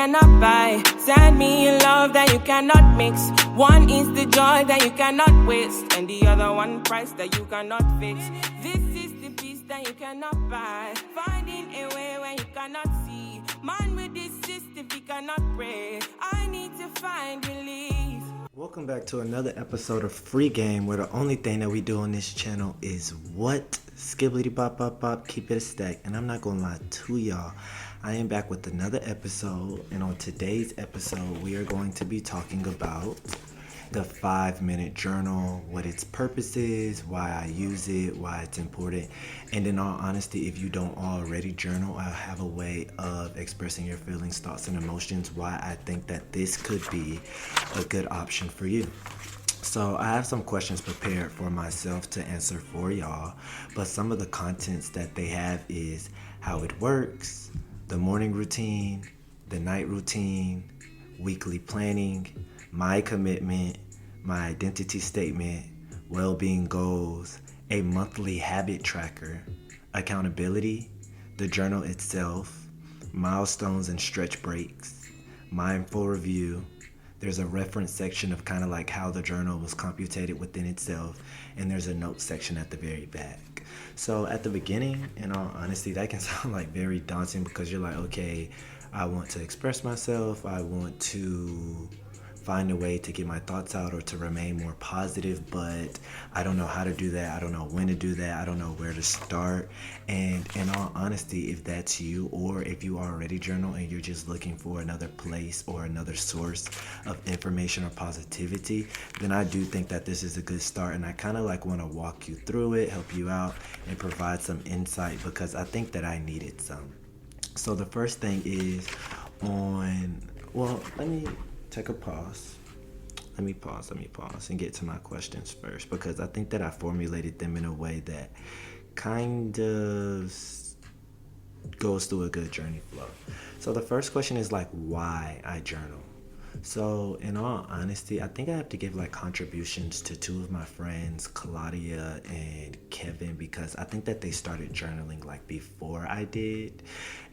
cannot buy. Send me a love that you cannot mix. One is the joy that you cannot waste, and the other one price that you cannot fix. This is the peace that you cannot buy. Finding a way when you cannot see. Man with this system, he cannot pray. I need to find relief. Welcome back to another episode of Free Game, where the only thing that we do on this channel is what? Skibbity bop bop bop, keep it a stack. And I'm not gonna lie to y'all, I am back with another episode, and on today's episode we are going to be talking about the 5-minute journal, what its purpose is, why I use it, why it's important. And in all honesty, if you don't already journal, I have a way of expressing your feelings, thoughts, and emotions, why I think that this could be a good option for you. So I have some questions prepared for myself to answer for y'all, but some of the contents that they have is how it works, the morning routine, the night routine, weekly planning, my commitment, my identity statement, well-being goals, a monthly habit tracker, accountability, the journal itself, milestones and stretch breaks, mindful review. There's a reference section of kind of like how the journal was computed within itself, and there's a note section at the very back. So at the beginning, in all honesty, that can sound like very daunting because you're like, okay, I want to express myself, I want to find a way to get my thoughts out or to remain more positive, but I don't know how to do that. I don't know when to do that. I don't know where to start. And in all honesty, if that's you, or if you already journal and you're just looking for another place or another source of information or positivity, then I do think that this is a good start. And I kind of like want to walk you through it, help you out, and provide some insight because I think that I needed some. So the first thing is let me take a pause. Let me pause and get to my questions first, because I think that I formulated them in a way that kind of goes through a good journey flow. So the first question is like why I journal. So in all honesty, I think I have to give like contributions to two of my friends, Claudia and Kevin, because I think that they started journaling like before I did.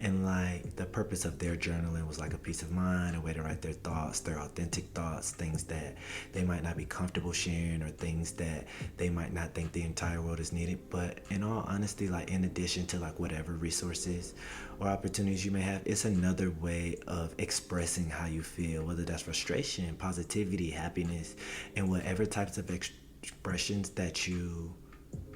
And like the purpose of their journaling was like a peace of mind, a way to write their thoughts, their authentic thoughts, things that they might not be comfortable sharing or things that they might not think the entire world is needed. But in all honesty, like in addition to like whatever resources or opportunities you may have, it's another way of expressing how you feel, whether that's frustration, positivity, happiness, and whatever types of expressions that you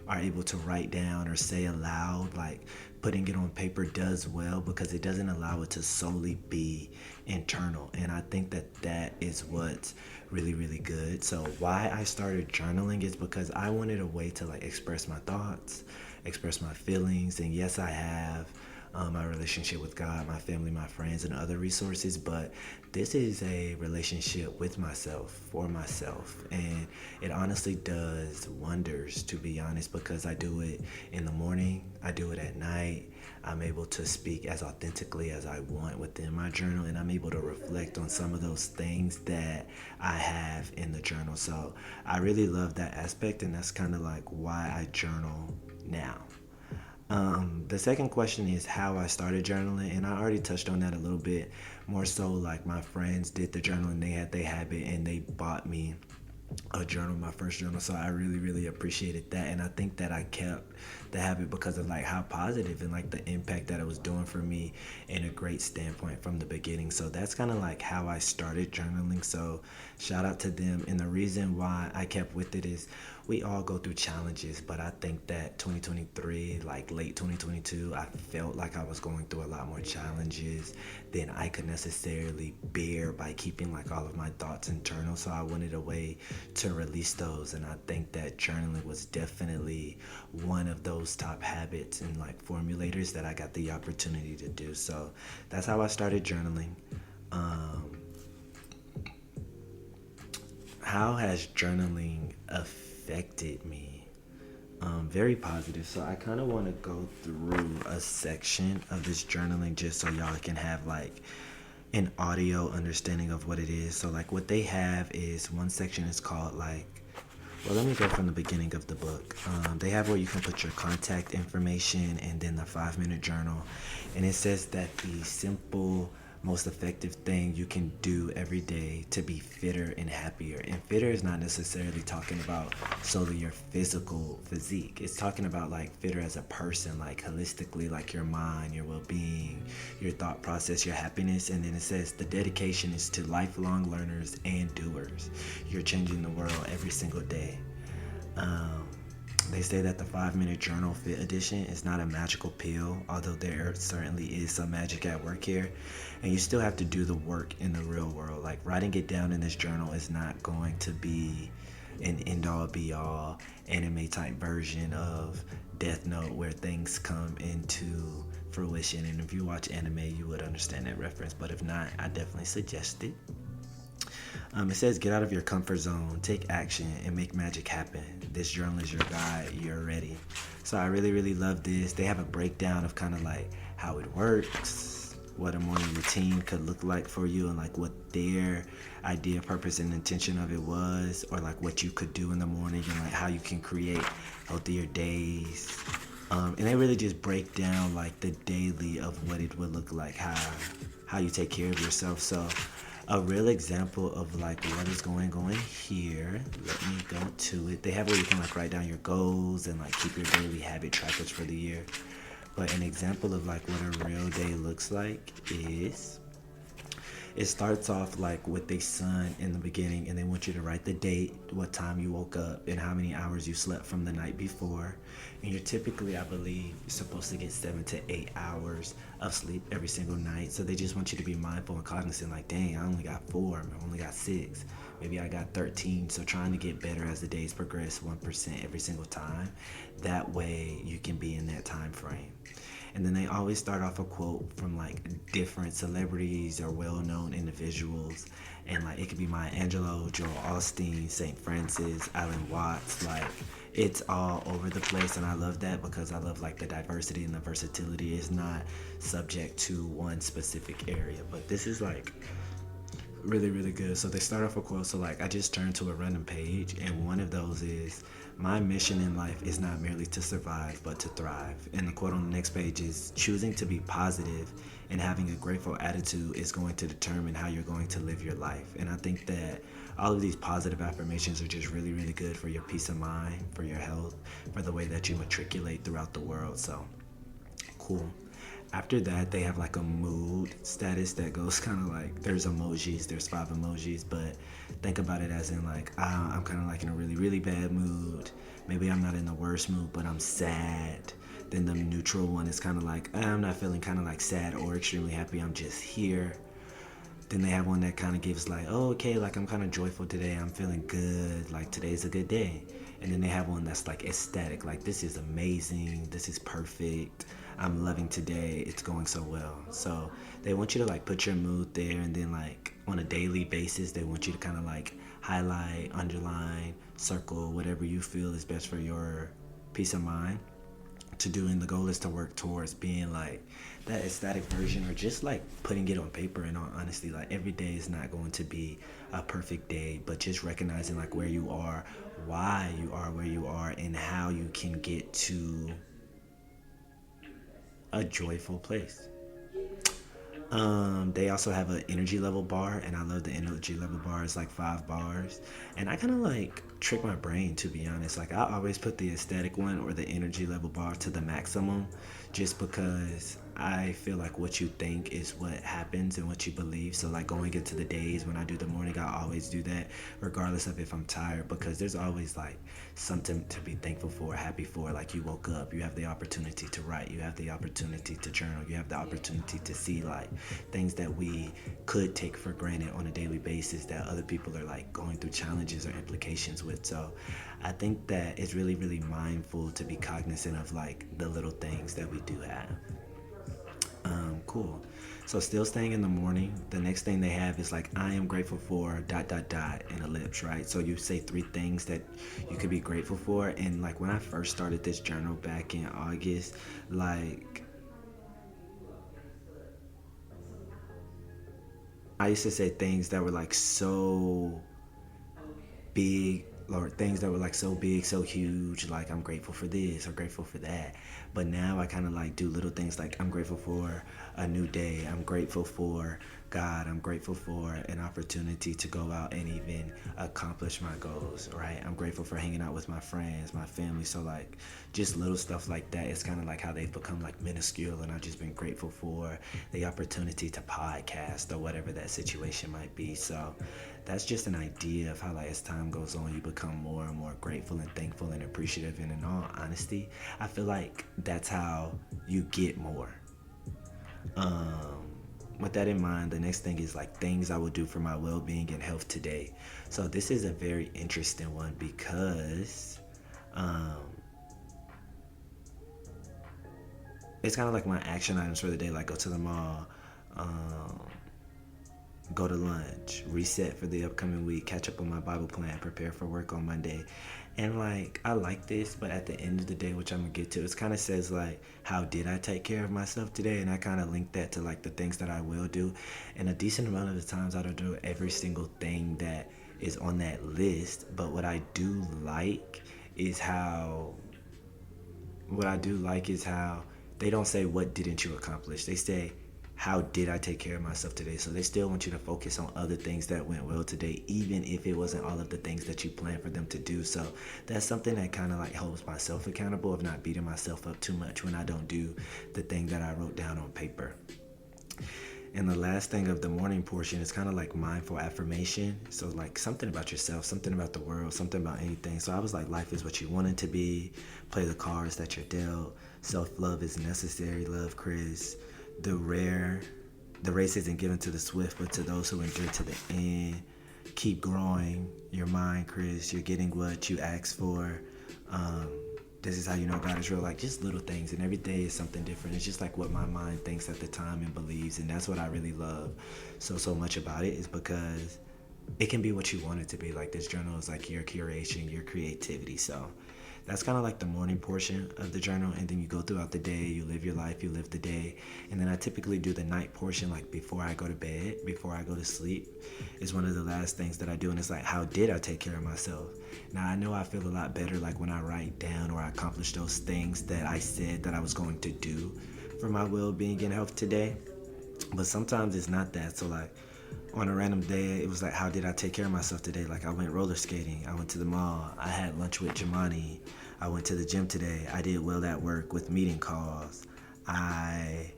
are able to write down or say aloud. Like putting it on paper does well because it doesn't allow it to solely be internal, and I think that that is what's really, really good. So why I started journaling is because I wanted a way to like express my thoughts, express my feelings, and yes, I have my relationship with God, my family, my friends, and other resources, but this is a relationship with myself, for myself, and it honestly does wonders, to be honest, because I do it in the morning, I do it at night. I'm able to speak as authentically as I want within my journal, and I'm able to reflect on some of those things that I have in the journal. So I really love that aspect, and that's kind of like why I journal now. The second question is how I started journaling, and I already touched on that a little bit. More so like my friends did the journaling, they had their habit, and they bought me a journal, my first journal, so I really, really appreciated that. And I think that I kept the habit because of like how positive and like the impact that it was doing for me in a great standpoint from the beginning. So that's kind of like how I started journaling, so shout out to them. And the reason why I kept with it is we all go through challenges, but I think that 2023, like late 2022, I felt like I was going through a lot more challenges than I could necessarily bear by keeping like all of my thoughts internal. So I wanted a way to release those, and I think that journaling was definitely one of those top habits and like formulators that I got the opportunity to do. So that's how I started journaling. How has journaling affected me? Very positive. So I kind of want to go through a section of this journaling just so y'all can have like an audio understanding of what it is. So like what they have is one section is called like, well, let me go from the beginning of the book. They have where you can put your contact information and then the 5-minute journal. And it says that the simple most effective thing you can do every day to be fitter and happier. And fitter is not necessarily talking about solely your physical physique. It's talking about like fitter as a person, like holistically, like your mind, your well-being, your thought process, your happiness. And then it says the dedication is to lifelong learners and doers. You're changing the world every single day. Um, they say that the 5 Minute Journal Fit Edition is not a magical pill, although there certainly is some magic at work here. And you still have to do the work in the real world. Like writing it down in this journal is not going to be an end all be all anime type version of Death Note where things come into fruition. And if you watch anime, you would understand that reference. But if not, I definitely suggest it. It says, get out of your comfort zone, take action, and make magic happen. This journal is your guide. You're ready. So I really, really love this. They have a breakdown of kind of like how it works, what a morning routine could look like for you, and like what their idea, purpose, and intention of it was, or like what you could do in the morning, and like how you can create healthier days. And they really just break down like the daily of what it would look like, how you take care of yourself. So a real example of like what is going on here, let me go to it. They have where you can like write down your goals and like keep your daily habit trackers for the year. But an example of like what a real day looks like is, it starts off like with the sun in the beginning, and they want you to write the date, what time you woke up, and how many hours you slept from the night before. And you're typically, I believe, supposed to get 7 to 8 hours of sleep every single night. So they just want you to be mindful and cognizant, like, dang, I only got 4, I only got 6, maybe I got 13. So trying to get better as the days progress, 1% every single time. That way you can be in that time frame. And then they always start off a quote from like different celebrities or well-known individuals. And like it could be Maya Angelou, Joel Osteen, St. Francis, Alan Watts. Like it's all over the place. And I love that because I love like the diversity and the versatility. It's not subject to one specific area. But this is like really, really good. So they start off a quote. So like I just turned to a random page, and one of those is, my mission in life is not merely to survive, but to thrive. And the quote on the next page is, choosing to be positive and having a grateful attitude is going to determine how you're going to live your life. And I think that all of these positive affirmations are just really, really good for your peace of mind, for your health, for the way that you matriculate throughout the world. So cool. After that, they have like a mood status that goes kind of like, there's emojis, there's 5 emojis, but think about it as in like, I'm kind of like in a really, really bad mood. Maybe I'm not in the worst mood, but I'm sad. Then the neutral one is kind of like, I'm not feeling kind of like sad or extremely happy, I'm just here. Then they have one that kind of gives like, oh, okay, like I'm kind of joyful today, I'm feeling good, like today's a good day. And then they have one that's like ecstatic, like this is amazing, this is perfect, I'm loving today, it's going so well. So they want you to like put your mood there, and then like on a daily basis they want you to kind of like highlight, underline, circle whatever you feel is best for your peace of mind to do. And the goal is to work towards being like that ecstatic version, or just like putting it on paper. And honestly, like every day is not going to be a perfect day, but just recognizing like where you are, why you are where you are, and how you can get to a joyful place. They also have an energy level bar, and I love the energy level bar. It's like 5 bars, and I kind of like trick my brain, to be honest. Like I always put the aesthetic one or the energy level bar to the maximum, just because I feel like what you think is what happens and what you believe. So like going into the days when I do the morning, I always do that regardless of if I'm tired, because there's always like something to be thankful for, happy for. Like you woke up, you have the opportunity to write, you have the opportunity to journal, you have the opportunity to see like things that we could take for granted on a daily basis that other people are like going through challenges or implications with. So I think that it's really, really mindful to be cognizant of like the little things that we do have. Cool. So still staying in the morning, the next thing they have is like, I am grateful for ... and ellipse, right? So you say 3 things that you could be grateful for. And like when I first started this journal back in August, like I used to say things that were like so big or things that were like so big, so huge, like I'm grateful for this or grateful for that. But now I kind of like do little things like I'm grateful for a new day. I'm grateful for God. I'm grateful for an opportunity to go out and even accomplish my goals, right? I'm grateful for hanging out with my friends, my family. So like just little stuff like that. It's kind of like how they've become like minuscule, and I've just been grateful for the opportunity to podcast or whatever that situation might be. So that's just an idea of how like as time goes on you become more and more grateful and thankful and appreciative. And in all honesty, I feel like that's how you get more. With that in mind, the next thing is like things I will do for my well-being and health today. So this is a very interesting one because it's kind of like my action items for the day, like go to the mall, um, go to lunch, reset for the upcoming week, catch up on my Bible plan, prepare for work on Monday. And like I like this, but at the end of the day, which I'm gonna get to, it kind of says like, how did I take care of myself today? And I kind of link that to like the things that I will do. And a decent amount of the times I don't do every single thing that is on that list. But is how what I do like is how they don't say what didn't you accomplish. They say how did I take care of myself today? So they still want you to focus on other things that went well today, even if it wasn't all of the things that you planned for them to do. So that's something that kind of like holds myself accountable of not beating myself up too much when I don't do the thing that I wrote down on paper. And the last thing of the morning portion is kind of like mindful affirmation. So like something about yourself, something about the world, something about anything. So I was like, life is what you want it to be. Play the cards that you're dealt. Self-love is necessary. Love, Chris. The race isn't given to the swift, but to those who endure to the end. Keep growing your mind, Chris. You're getting what you asked for. This is how you know God is real. Like just little things, and every day is something different. It's just like what my mind thinks at the time and believes, and that's what I really love so much about it, is because it can be what you want it to be. Like this journal is like your curation, your creativity. So that's kind of like the morning portion of the journal, and then you go throughout the day, you live your life, you live the day. And then I typically do the night portion, like before I go to bed, before I go to sleep, is one of the last things that I do. And it's like, how did I take care of myself? Now I know I feel a lot better like when I write down or I accomplish those things that I said that I was going to do for my well-being and health today. But sometimes it's not that. So like on a random day, it was like, how did I take care of myself today? Like I went roller skating, I went to the mall, I had lunch with Jamani, I went to the gym today, I did well at work with meeting calls, I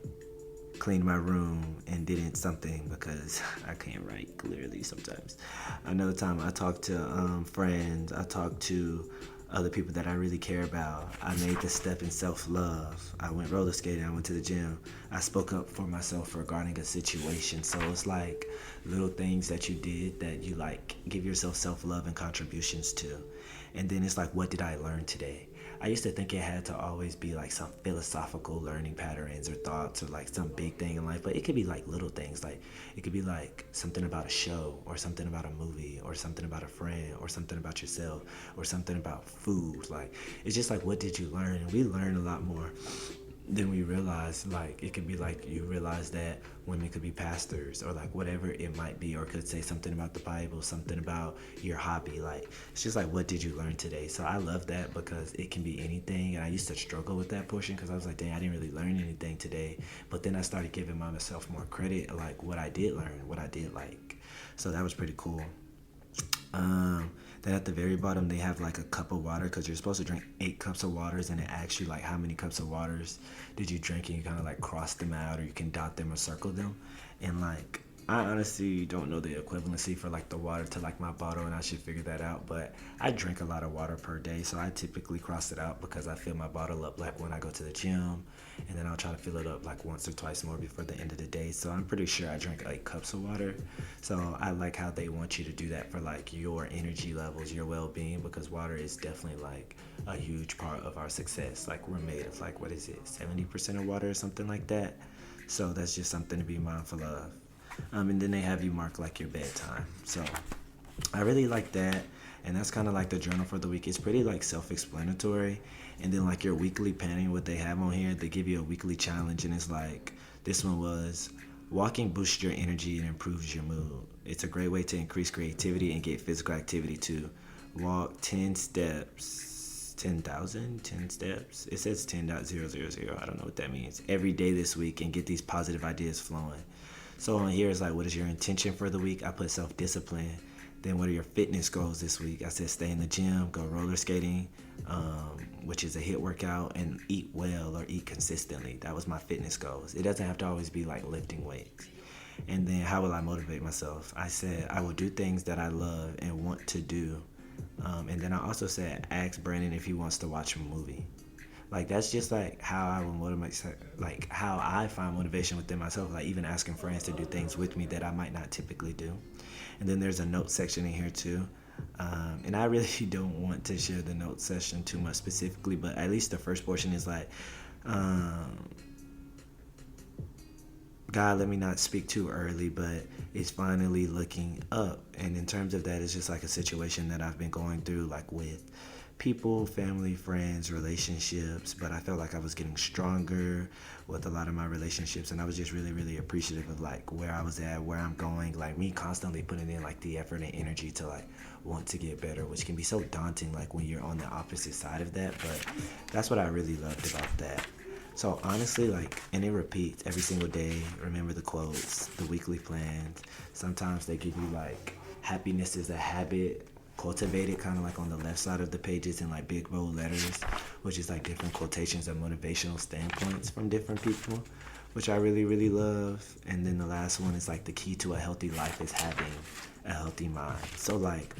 cleaned my room and didn't something because I can't write clearly sometimes. Another time I talked to friends, I talked to other people that I really care about. I made the step in self-love. I went roller skating, I went to the gym. I spoke up for myself regarding a situation. So it's like little things that you did that you like give yourself self-love and contributions to. And then it's like, what did I learn today? I used to think it had to always be like some philosophical learning patterns or thoughts or like some big thing in life, but it could be like little things. Like it could be like something about a show or something about a movie or something about a friend or something about yourself or something about food. Like it's just like, what did you learn? And we learn a lot more than we realize. Like it could be like you realize that women could be pastors or like whatever it might be, or could say something about the Bible, something about your hobby. Like it's just like, what did you learn today? So I love that because it can be anything. And I used to struggle with that portion because I was like, dang, I didn't really learn anything today. But then I started giving myself more credit, like what I did learn, what I did like. So that was pretty cool. Then at the very bottom they have like a cup of water, because you're supposed to drink 8 cups of waters, and it asks you like how many cups of waters did you drink, and you kind of like cross them out, or you can dot them or circle them. And like I honestly don't know the equivalency for like the water to like my bottle, and I should figure that out. But I drink a lot of water per day, so I typically cross it out because I fill my bottle up like when I go to the gym, and then I'll try to fill it up like once or twice more before the end of the day. So I'm pretty sure I drink 8 cups of water. So I like how they want you to do that for like your energy levels, your well-being, because water is definitely like a huge part of our success. Like we're made of like, what is it, 70% of water or something like that. So that's just something to be mindful of. And then they have you mark like your bedtime. So I really like that. And that's kind of like the journal for the week. It's pretty like self-explanatory. And then like your weekly planning, what they have on here, they give you a weekly challenge. And it's like, this one was, walking boosts your energy and improves your mood. It's a great way to increase creativity and get physical activity too. walk 10 steps, 10,000, 10 steps. It says 10.000. I don't know what that means. Every day this week and get these positive ideas flowing. So on here is like, what is your intention for the week? I put self-discipline. Then what are your fitness goals this week? I said stay in the gym, go roller skating, which is a HIIT workout, and eat well or eat consistently. That was my fitness goals. It doesn't have to always be like lifting weights. And then how will I motivate myself? I said I will do things that I love and want to do. And then I also said ask Brandon if he wants to watch a movie. Like that's just like how I will motivate, like how I find motivation within myself. Like even asking friends to do things with me that I might not typically do. And then there's a note section in here too. And I really don't want to share the note section too much specifically, but at least the first portion is like, God, let me not speak too early, but it's finally looking up. And in terms of that, it's just like a situation that I've been going through, like with people, family, friends, relationships. But I felt like I was getting stronger with a lot of my relationships, and I was just really, really appreciative of like where I was at, where I'm going, like me constantly putting in like the effort and energy to like want to get better, which can be so daunting like when you're on the opposite side of that. But that's what I really loved about that. So honestly, like, and it repeats every single day. Remember the quotes, the weekly plans. Sometimes they give you like happiness is a habit, cultivated kind of like on the left side of the pages in like big bold letters, which is like different quotations and motivational standpoints from different people, which I really, really love. And then the last one is like the key to a healthy life is having a healthy mind. So like,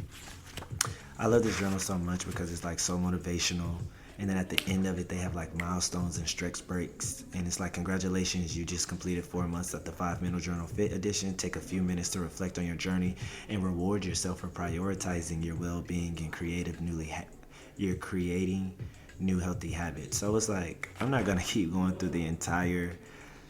I love this journal so much because it's like so motivational. And then at the end of it, they have like milestones and stretch breaks. And it's like, congratulations, you just completed 4 months of the 5-Minute Journal Fit Edition. Take a few minutes to reflect on your journey and reward yourself for prioritizing your well-being and you're creating new healthy habits. So it's like, I'm not going to keep going through the entire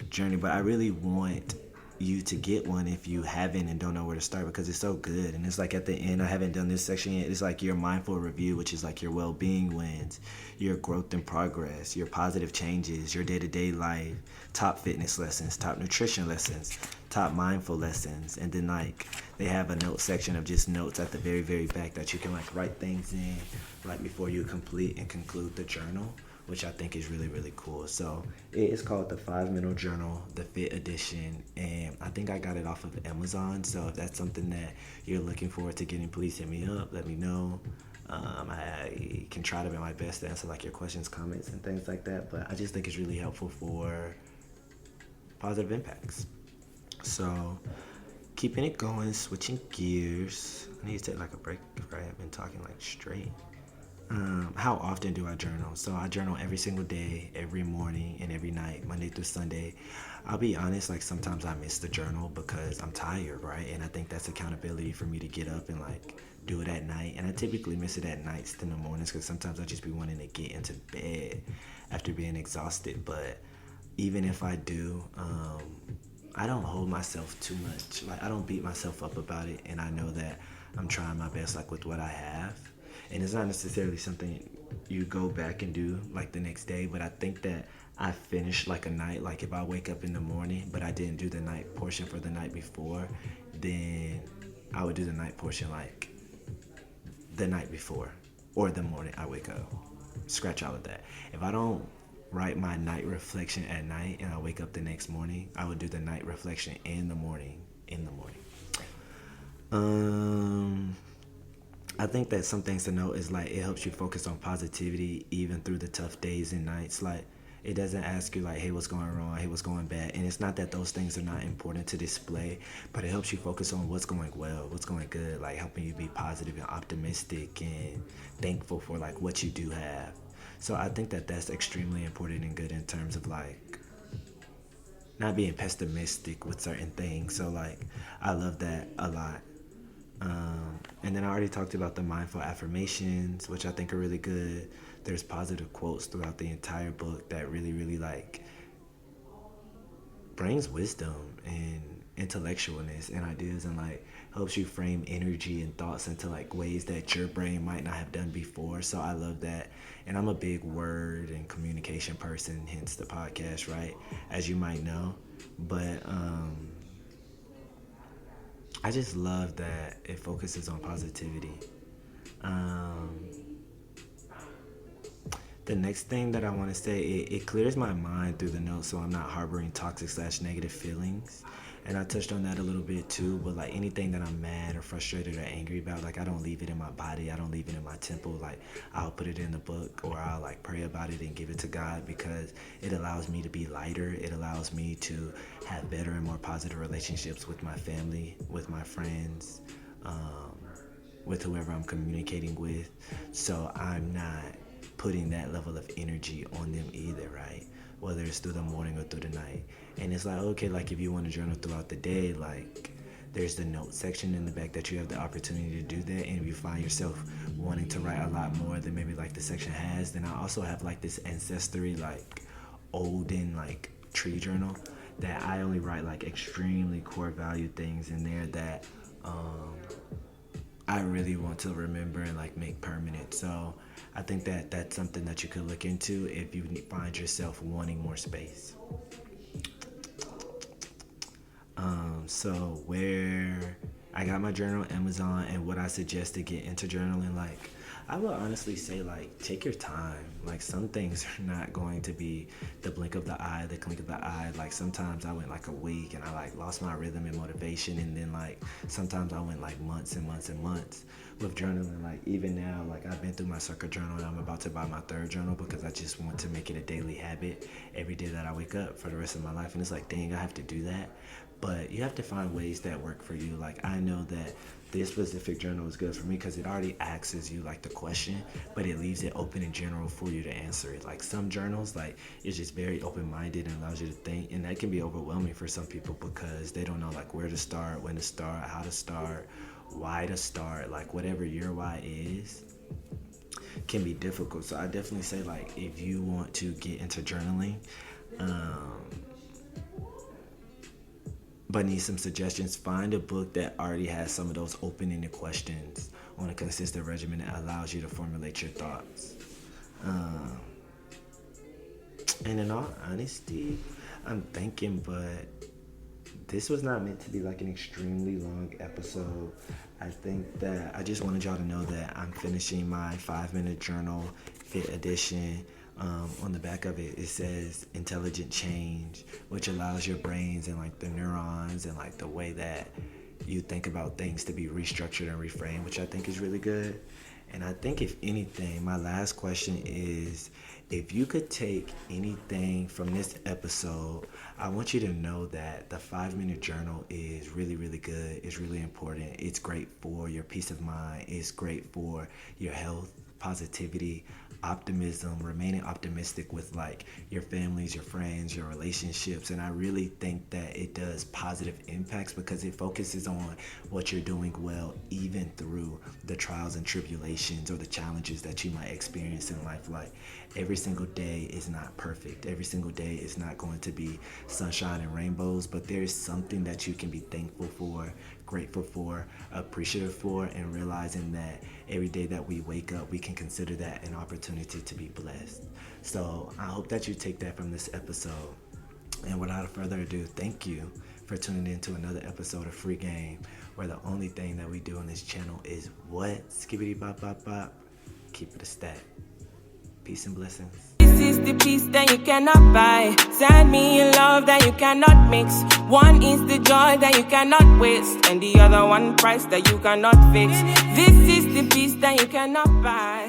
journey, but I really want you to get one if you haven't and don't know where to start, because it's so good. And it's like at the end, I haven't done this section yet, it's like your mindful review, which is like your well-being wins, your growth and progress, your positive changes, your day-to-day life, top fitness lessons, top nutrition lessons, top mindful lessons. And then like they have a note section of just notes at the very, very back that you can like write things in like before you complete and conclude the journal, which I think is really, really cool. So it is called the 5-Minute Journal, the Fit Edition, and I think I got it off of Amazon. So if that's something that you're looking forward to getting, please hit me up, let me know. I can try to be my best to answer like your questions, comments, and things like that, but I just think it's really helpful for positive impacts. So keeping it going, switching gears. I need to take like a break if I have been talking like straight. How often do I journal? So I journal every single day, every morning and every night, Monday through Sunday. I'll be honest, like sometimes I miss the journal because I'm tired, right? And I think that's accountability for me to get up and like do it at night. And I typically miss it at nights than the mornings because sometimes I just be wanting to get into bed after being exhausted. But even if I do, I don't hold myself too much. Like I don't beat myself up about it, and I know that I'm trying my best like with what I have. And it's not necessarily something you go back and do like the next day, but I think that I finish like a night, like if I wake up in the morning but I didn't do the night portion for the night before, then I would do the night portion like the night before or the morning I wake up. Scratch all of that. If I don't write my night reflection at night and I wake up the next morning, I would do the night reflection in the morning. I think that some things to note is like it helps you focus on positivity even through the tough days and nights. Like it doesn't ask you like, hey, what's going wrong? Hey, what's going bad? And it's not that those things are not important to display, but it helps you focus on what's going well, what's going good, like helping you be positive and optimistic and thankful for like what you do have. So I think that that's extremely important and good in terms of like not being pessimistic with certain things. So like I love that a lot. And then I already talked about the mindful affirmations, which I think are really good. There's positive quotes throughout the entire book that really, really like brings wisdom and intellectualness and ideas and like helps you frame energy and thoughts into like ways that your brain might not have done before. So I love that. And I'm a big word and communication person, hence the podcast, right? As you might know. But I just love that it focuses on positivity. The next thing that I want to say, it clears my mind through the notes, so I'm not harboring toxic/negative feelings. And I touched on that a little bit too, but like anything that I'm mad or frustrated or angry about, like I don't leave it in my body, I don't leave it in my temple. Like I'll put it in the book, or I'll like pray about it and give it to God, because it allows me to be lighter. It allows me to have better and more positive relationships with my family, with my friends, with whoever I'm communicating with. So I'm not putting that level of energy on them either, right? Whether it's through the morning or through the night. And it's like, okay, like if you want to journal throughout the day, like there's the note section in the back that you have the opportunity to do that. And if you find yourself wanting to write a lot more than maybe like the section has, then I also have like this ancestry, like olden, like tree journal that I only write like extremely core value things in there that I really want to remember and like make permanent. So I think that that's something that you could look into if you find yourself wanting more space. So where I got my journal on Amazon, and what I suggest to get into journaling, like I will honestly say, like, take your time. Like some things are not going to be the blink of the eye, the clink of the eye. Like sometimes I went like a week and I like lost my rhythm and motivation, and then like sometimes I went like months and months and months with journaling. Like even now, like I've been through my circle journal and I'm about to buy my third journal because I just want to make it a daily habit every day that I wake up for the rest of my life. And it's like, dang, I have to do that. But you have to find ways that work for you. Like I know that this specific journal is good for me because it already asks you like the question, but it leaves it open in general for you to answer it. Like some journals, like it's just very open-minded and allows you to think, and that can be overwhelming for some people because they don't know like where to start, when to start, how to start, why to start. Like whatever your why is can be difficult. So I definitely say, like, if you want to get into journaling, but need some suggestions, find a book that already has some of those open-ended questions on a consistent regimen that allows you to formulate your thoughts. And in all honesty, I'm thinking, but this was not meant to be like an extremely long episode. I think that I just wanted y'all to know that I'm finishing my 5-minute journal, 5th edition. On the back of it, it says intelligent change, which allows your brains and like the neurons and like the way that you think about things to be restructured and reframed, which I think is really good. And I think if anything, my last question is, if you could take anything from this episode, I want you to know that the 5-minute journal is really, really good. It's really important. It's great for your peace of mind. It's great for your health, positivity, optimism, remaining optimistic with like your families, your friends, your relationships. And I really think that it does positive impacts because it focuses on what you're doing well, even through the trials and tribulations or the challenges that you might experience in life. Like every single day is not perfect. Every single day is not going to be sunshine and rainbows, but there is something that you can be thankful for, grateful for, appreciative for, and realizing that every day that we wake up, we can consider that an opportunity to be blessed. So I hope that you take that from this episode. And without further ado, thank you for tuning in to another episode of Free Game, where the only thing that we do on this channel is what? Skibbity bop bop bop. Keep it a stack. Peace and blessings. This is the peace that you cannot buy. Send me a love that you cannot mix. One is the joy that you cannot waste, and the other one price that you cannot fix. This is the peace that you cannot buy.